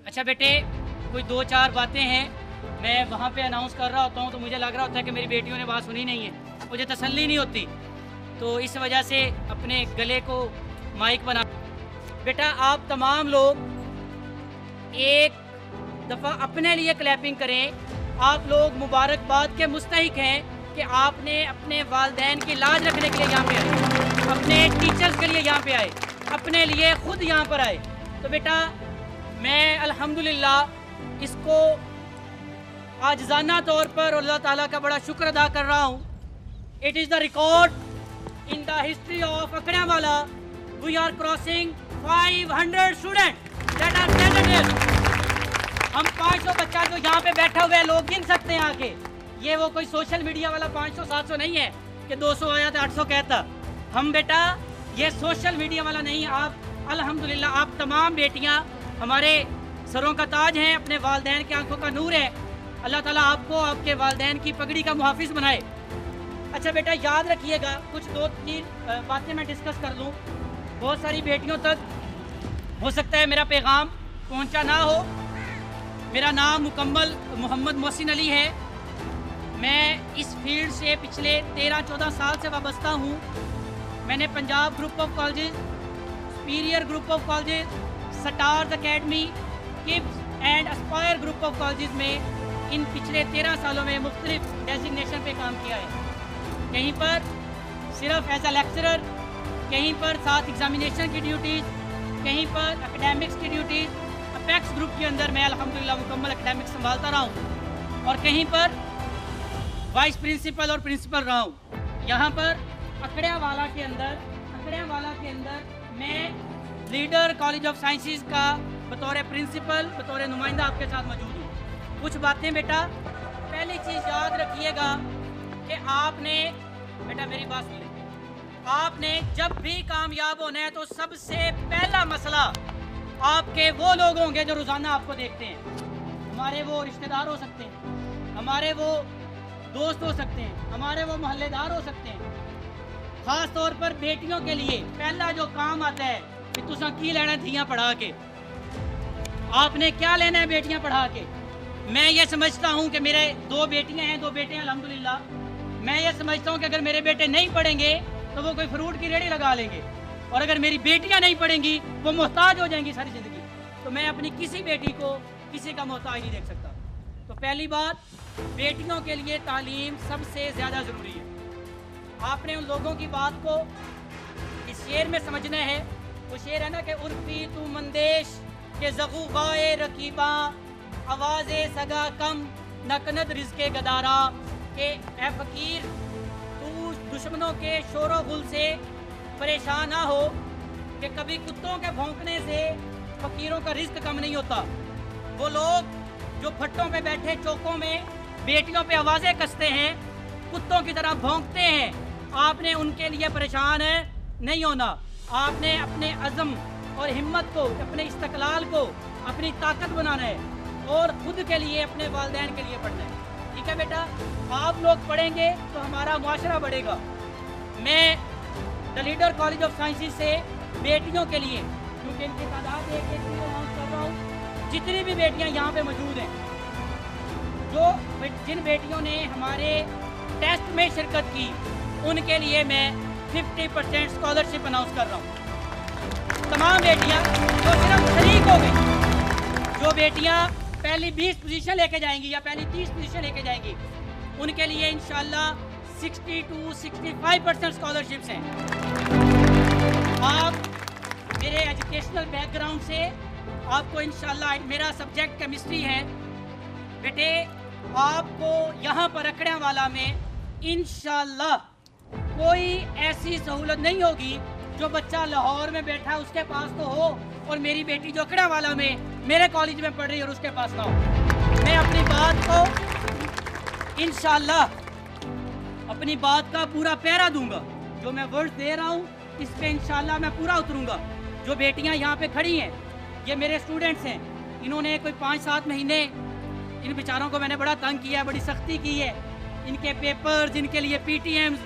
अच्छा बेटे, कोई दो चार बातें हैं, मैं वहाँ पे अनाउंस कर रहा होता हूँ तो मुझे लग रहा होता है कि मेरी बेटियों ने बात सुनी नहीं है, मुझे तसल्ली नहीं होती, तो इस वजह से अपने गले को माइक बना। बेटा आप तमाम लोग एक दफ़ा अपने लिए क्लैपिंग करें। आप लोग मुबारकबाद के मुस्तहिक हैं कि आपने अपने वालिदैन की लाज रखने के लिए यहाँ पे आए, अपने टीचर्स के लिए यहाँ पे आए, अपने लिए खुद यहाँ पर आए। तो बेटा मैं अल्हम्दुलिल्लाह इसको आजिज़ाना तौर पर अल्लाह ताला का बड़ा शुक्र अदा कर रहा हूँ। It is the record in the history of Akdiyanwala. We are crossing 500 student that are present here. हम 500 बच्चा जो यहाँ पे बैठा हुआ है लोग गिन सकते हैं आके। ये वो कोई सोशल मीडिया वाला 500-700 नहीं है कि 200 आया तो 800 कहता। हम बेटा ये सोशल मीडिया वाला नहीं। आप अल्हम्दुलिल्लाह आप तमाम बेटियाँ हमारे सरों का ताज हैं, अपने वालिदैन की आंखों का नूर है। अल्लाह ताला आपको आपके वालिदैन की पगड़ी का मुहाफिज बनाए। अच्छा बेटा याद रखिएगा, कुछ दो तीन बातें मैं डिस्कस कर लूँ। बहुत सारी बेटियों तक हो सकता है मेरा पैगाम पहुँचा ना हो। मेरा नाम मुकम्मल मोहम्मद मोहसिन अली है। मैं इस फील्ड से पिछले 13-14 साल से वाबस्ता हूँ। मैंने Punjab Group of Colleges, Superior Group of Colleges, Stars Academy, KIPS and Aspire Group of Colleges में इन पिछले 13 सालों में मुख्तलिफ डेजिग्नेशन पे काम किया है। कहीं पर सिर्फ एज अ लेक्चरर, कहीं पर साथ एग्जामिनेशन की ड्यूटीज़, कहीं पर एकेडमिक्स की ड्यूटीज़। अपेक्स ग्रुप के अंदर मैं अल्हम्दुलिल्लाह मुकम्मल एकेडमिक्स संभालता रहा हूँ और कहीं पर वाइस प्रिंसिपल और प्रिंसिपल रहा हूँ। यहाँ पर अकड़ियांवाला के अंदर मैं लीडर कॉलेज ऑफ साइंसेस का बतौर प्रिंसिपल, बतौर नुमाइंदा आपके साथ मौजूद हूँ। कुछ बातें बेटा, पहली चीज़ याद रखिएगा कि आपने बेटा मेरी बात सुन लीजिए, आपने जब भी कामयाब होना है तो सबसे पहला मसला आपके वो लोग होंगे जो रोज़ाना आपको देखते हैं। हमारे वो रिश्तेदार हो सकते हैं, हमारे वो दोस्त हो सकते हैं, हमारे वो मोहल्लेदार हो सकते हैं। ख़ास तौर पर बेटियों के लिए पहला जो काम आता है कि तुसा की लेना धियाँ पढ़ा के। आपने क्या लेना है बेटियाँ पढ़ा के? मैं ये समझता हूँ कि मेरे 2 बेटियाँ हैं, 2 बेटे हैं अल्हम्दुलिल्लाह। मैं ये समझता हूँ कि अगर मेरे बेटे नहीं पढ़ेंगे तो वो कोई फ्रूट की रेहड़ी लगा लेंगे, और अगर मेरी बेटियां नहीं पढ़ेंगी वो मोहताज हो जाएंगी सारी ज़िंदगी। तो मैं अपनी किसी बेटी को किसी का मोहताज नहीं देख सकता। तो पहली बात, बेटियों के लिए तालीम सबसे ज़्यादा ज़रूरी है। आपने उन लोगों की बात को इस शेर में समझना है। वो शेर है ना कि उर्फी तू मंदेश के ज़गू गाए रकीबा, आवाज़ सगा कम नकनद रिज़्क़े गदारा, के ए फ़कीर तू दुश्मनों के शोरो गुल से परेशान ना हो कि कभी कुत्तों के भौंकने से फ़कीरों का रिस्क कम नहीं होता। वो लोग जो भट्टों पे बैठे चौकों में बेटियों पे आवाज़ें कसते हैं, कुत्तों की तरह भौंकते हैं, आपने उनके लिए परेशान नहीं होना। आपने अपने अज़म और हिम्मत को, अपने इस्तक़लाल को अपनी ताकत बनाना है और ख़ुद के लिए, अपने वालिदैन के लिए पढ़ना है। ठीक है बेटा, आप लोग पढ़ेंगे तो हमारा मुआशरा बढ़ेगा। मैं the leader college of sciences से बेटियों के लिए, क्योंकि इनकी तादाद एक अनाउंस कर रहा हूँ, जितनी भी बेटियाँ यहाँ पे मौजूद हैं, जिन बेटियों ने हमारे टेस्ट में शिरकत की, उनके लिए मैं 50% स्कॉलरशिप अनाउंस कर रहा हूँ। तमाम बेटियाँ जो सिर्फ शरीक हो गई, जो बेटियाँ पहली 20 पोजीशन लेके जाएंगी या पहली 30 पोजीशन लेके जाएंगी, उनके लिए इंशाल्लाह 60 to 65% स्कॉलरशिप्स हैं। आप मेरे एजुकेशनल बैकग्राउंड से आपको इंशाल्लाह, मेरा सब्जेक्ट केमिस्ट्री है बेटे, आपको यहाँ पर अकड़ियांवाला में इंशाल्लाह कोई ऐसी सहूलत नहीं होगी जो बच्चा लाहौर में बैठा है उसके पास तो हो, और मेरी बेटी जो अकड़ियांवाला में मेरे कॉलेज में पढ़ रही है और उसके पास ना हो। मैं अपनी बात को इंशाल्लाह, अपनी बात का पूरा पहरा दूंगा। जो मैं वर्ड दे रहा हूँ इस पे इंशाल्लाह मैं पूरा उतरूंगा। जो बेटियाँ यहाँ पे खड़ी हैं ये मेरे स्टूडेंट्स हैं। इन्होंने कोई 5-7 महीने इन बेचारों को मैंने बड़ा तंग किया, बड़ी सख्ती की है। इनके पेपर्स, इनके लिए PTMs,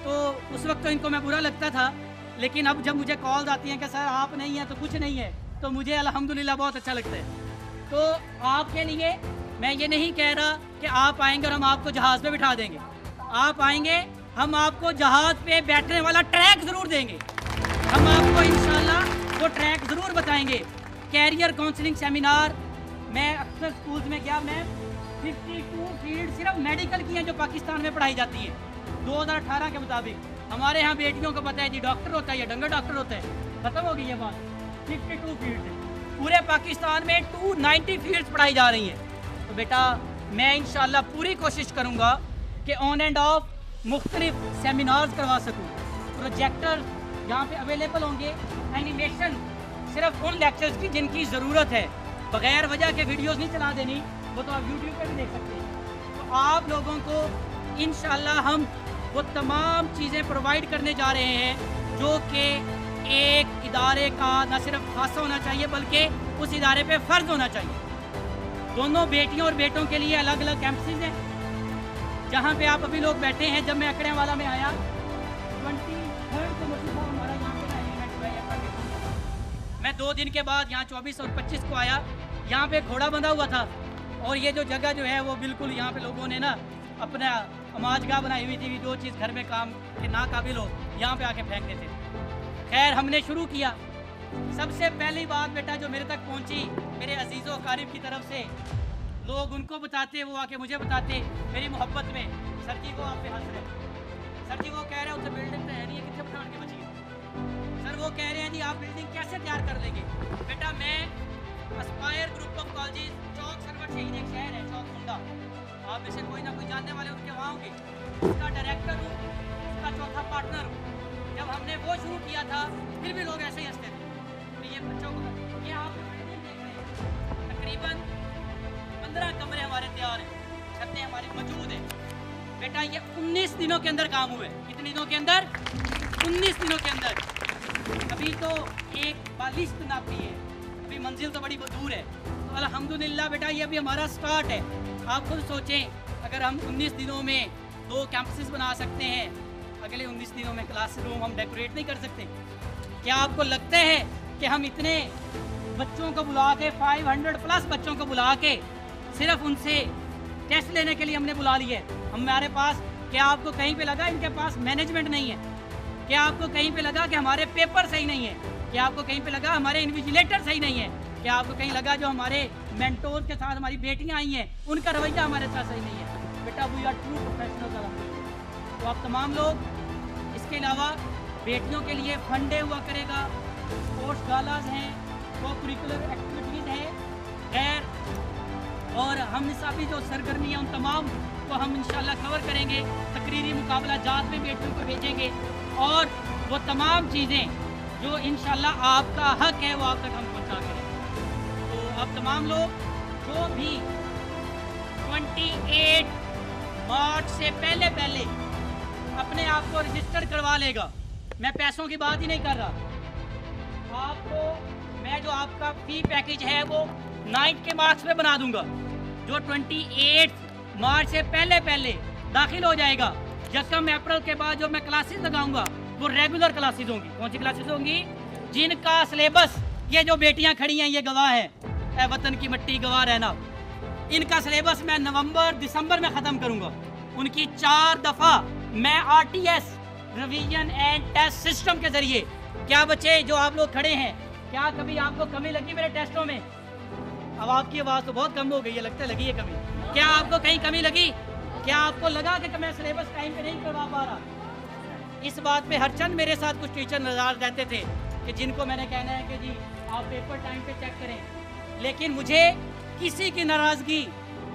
तो उस वक्त तो इनको मैं बुरा लगता था, लेकिन अब जब मुझे कॉल्स आती हैं कि सर आप नहीं हैं तो कुछ नहीं है, तो मुझे अल्हम्दुलिल्लाह बहुत अच्छा लगता है। तो आपके लिए मैं ये नहीं कह रहा कि आप आएंगे और हम आपको जहाज़ पे बिठा देंगे। आप आएंगे, हम आपको जहाज़ पे बैठने वाला ट्रैक ज़रूर देंगे। हम आपको इंशाल्लाह वो ट्रैक ज़रूर बताएंगे। कैरियर काउंसलिंग सेमिनार, मैं अक्सर स्कूल्स में गया, मैं 52 फील्ड सिर्फ मेडिकल की हैं जो पाकिस्तान में पढ़ाई जाती हैं 2018 के मुताबिक। हमारे यहाँ बेटियों को पता है जी डॉक्टर होता है या डंगर डॉक्टर होता है, ख़त्म हो गई ये बात। 52 फील्ड है, पूरे पाकिस्तान में 290 फील्ड्स पढ़ाई जा रही हैं। तो बेटा मैं इंशाल्लाह पूरी कोशिश करूँगा कि ऑन एंड ऑफ मुख्तलिफ सेमिनार्स करवा सकूँ। प्रोजेक्टर यहाँ पे अवेलेबल होंगे, एनिमेशन सिर्फ उन लेक्चर्स की जिनकी ज़रूरत है, बग़ैर वजह के वीडियोस नहीं चला देनी, वो तो आप यूट्यूब पे भी देख सकते हैं। तो आप लोगों को इंशाल्लाह हम वो तमाम चीज़ें प्रोवाइड करने जा रहे हैं जो कि एक इदारे का न सिर्फ खासा होना चाहिए बल्कि उस इदारे पे फ़र्ज़ होना चाहिए। दोनों बेटियों और बेटों के लिए अलग अलग कैंपसेस हैं जहाँ पे आप अभी लोग बैठे हैं। जब मैं अकड़े वाला में आया 23 को हमारा यहाँ पे मैं 2 दिन के बाद यहाँ 24 और 25 को आया। यहाँ पे घोड़ा बंधा हुआ था और ये जो जगह जो है वो बिल्कुल यहाँ पे लोगों ने ना अपना अमाजगाह बनाई हुई थी, जो चीज़ घर में काम के नाकाबिल हो यहाँ पे आके फेंक देते थे। खैर हमने शुरू किया। सबसे पहली बात बेटा जो मेरे तक पहुँची मेरे अजीज़ों कारिब की तरफ से, लोग उनको बताते, वो आके मुझे बताते मेरी मोहब्बत में, सर जी को आप पे हंस रहे, सर जी वो कह रहे हैं उसे बिल्डिंग तो है नहीं है, कितने बनाने की बची है, सर वो कह रहे हैं जी आप बिल्डिंग कैसे तैयार कर लेंगे। बेटा मैं एस्पायर ग्रुप ऑफ कॉलेजेस, चौक सरवट शहीद एक शहर है चौक मुंडा, आप में से कोई ना कोई जानने वाले उनके वहाँ होंगे, उसका डायरेक्टर हूँ, उसका चौथा पार्टनर हूँ। जब हमने वो शुरू किया था फिर भी लोग ऐसे ही हंसते थे। तो ये बच्चों को ये आप बिल्डिंग देख रहे हैं, तकरीबन 15 कमरे हमारे तैयार हैं, छतें हमारी मौजूद हैं। बेटा ये 19 दिनों के अंदर काम हुए। कितने दिनों के अंदर? 19 दिनों के अंदर। अभी तो एक बालिश्त नापी है, अभी मंजिल तो बड़ी दूर है। तो अल्हम्दुलिल्लाह बेटा ये अभी हमारा स्टार्ट है। आप खुद सोचें अगर हम 19 दिनों में 2 कैंपसेस बना सकते हैं, अगले 19 दिनों में क्लासरूम हम डेकोरेट नहीं कर सकते? क्या आपको लगता है कि हम इतने बच्चों को बुला के 500 प्लस बच्चों को बुला के सिर्फ उनसे टेस्ट लेने के लिए हमने बुला लिए? हमारे पास क्या आपको कहीं पे लगा इनके पास मैनेजमेंट नहीं है? क्या आपको कहीं पे लगा कि हमारे पेपर सही नहीं है? क्या आपको कहीं पे लगा हमारे इन्विजिलेटर सही नहीं है? क्या आपको कहीं लगा जो हमारे मेंटोर के साथ हमारी बेटियां आई हैं उनका रवैया हमारे साथ सही नहीं है? बेटा वी आर ट्रू प्रोफेशनल। तो आप तमाम लोग, इसके अलावा बेटियों के लिए फंडे हुआ करेगा, स्पोर्ट्स गालाज हैं, को करिकुलर एक्टिविटीज़ हैं, खैर और हम निसाबी जो सरगर्मी है उन तमाम को हम इंशाल्लाह कवर करेंगे। तकरीरी मुकाबला जात में बेटियों को भेजेंगे और वो तमाम चीज़ें जो इंशाल्लाह आपका हक है वो आप तक हम पहुँचा करेंगे। तो आप तमाम लोग जो भी 28 मार्च से पहले अपने आप को रजिस्टर करवा लेगा, मैं पैसों की बात ही नहीं कर रहा, आपको मैं जो आपका फी पैकेज है वो 9 के मार्क्स पे बना दूंगा। जो 28 मार्च से पहले दाखिल हो जाएगा, यकम अप्रैल के बाद जो मैं क्लासेस लगाऊंगा वो रेगुलर क्लासेस होंगी। कौन सी क्लासेस होंगी? जिनका सिलेबस, ये जो बेटियां खड़ी हैं ये गवाह है, वतन की मिट्टी गवाह रहना, इनका सिलेबस मैं नवंबर दिसंबर में ख़त्म करूंगा। उनकी 4 दफ़ा मैं RTS revision and test system के ज़रिए, क्या बच्चे जो आप लोग खड़े हैं, क्या कभी आपको कमी लगी मेरे टेस्टों में? अब आपकी आवाज़ तो बहुत कम हो गई है, लगता है लगी है कमी। क्या आपको कहीं कमी लगी? क्या आपको लगा कि मैं सिलेबस टाइम पे नहीं करवा पा रहा? इस बात पे हर चंद मेरे साथ कुछ टीचर नाराज़ रहते थे कि जिनको मैंने कहना है कि जी आप पेपर टाइम पे चेक करें, लेकिन मुझे किसी की नाराज़गी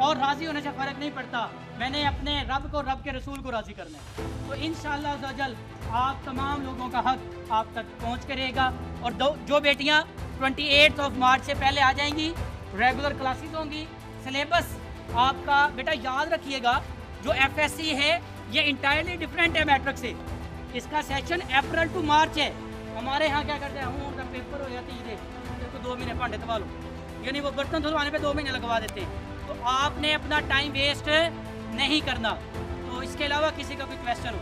और राज़ी होने से फ़र्क नहीं पड़ता। मैंने अपने रब को, रब के रसूल को राज़ी करना है। तो इंशाअल्लाह अज़्ज़ा वजल आप तमाम लोगों का हक आप तक पहुँच करेगा। और जो बेटियाँ 28 मार्च से पहले आ जाएंगी, रेगुलर क्लासेस होंगी। सिलेबस आपका बेटा याद रखिएगा, जो FSC है ये इंटायरली डिफरेंट है मैट्रिक से। इसका सेशन अप्रैल टू मार्च है। हमारे यहाँ क्या करते हैं, हम पेपर हो जाती है तो 2 महीने भांडे दबा लो, यानी वो बर्तन धुलवाने पे 2 महीने लगवा देते हैं। तो आपने अपना टाइम वेस्ट नहीं करना। तो इसके अलावा किसी का कोई क्वेश्चन हो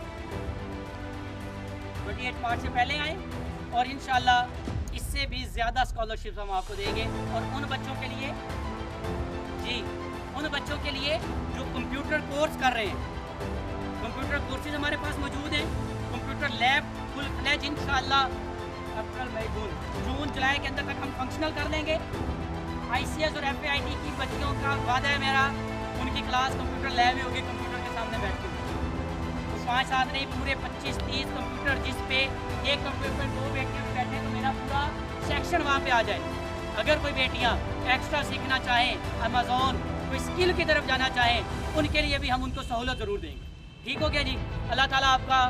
28 मार्च से पहले आए और इंशाल्लाह इससे भी ज़्यादा स्कॉलरशिप हम आपको देंगे। और उन बच्चों के लिए के लिए जो कंप्यूटर कोर्स कर रहे हैं। कंप्यूटर कोर्सेज हमारे पास मौजूद हैं। कंप्यूटर लैब फुल फ्लैज इंशाअल्लाह अप्रैल मई जून जुलाई के अंदर तक हम फंक्शनल कर लेंगे। ICS और FAIT की बच्चियों का वादा है मेरा, उनकी क्लास कंप्यूटर लैब में होगी, कंप्यूटर के सामने बैठ के। तो 5-7 नहीं, पूरे 25-30 कंप्यूटर, जिस पे एक कंप्यूटर पर 2 बेटियाँ बैठे तो मेरा पूरा सेक्शन वहाँ पे आ जाए। अगर कोई बेटियाँ एक्स्ट्रा सीखना चाहें, अमेज़ॉन कोई स्किल की तरफ जाना चाहें, उनके लिए भी हम उनको सहूलत ज़रूर देंगे। ठीक हो गया जी। अल्लाह ताला आपका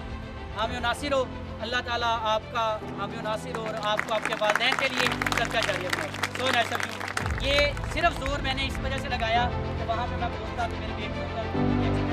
हामी नासिर हो, अल्लाह ताला आपका हामी नासिर हो और आपको आपके वालिदैन के लिए सदका जारिया बनाए। So nice. ये सिर्फ जोर मैंने इस वजह से लगाया कि वहाँ पे मैं बोलता तो मेरी बेटियों का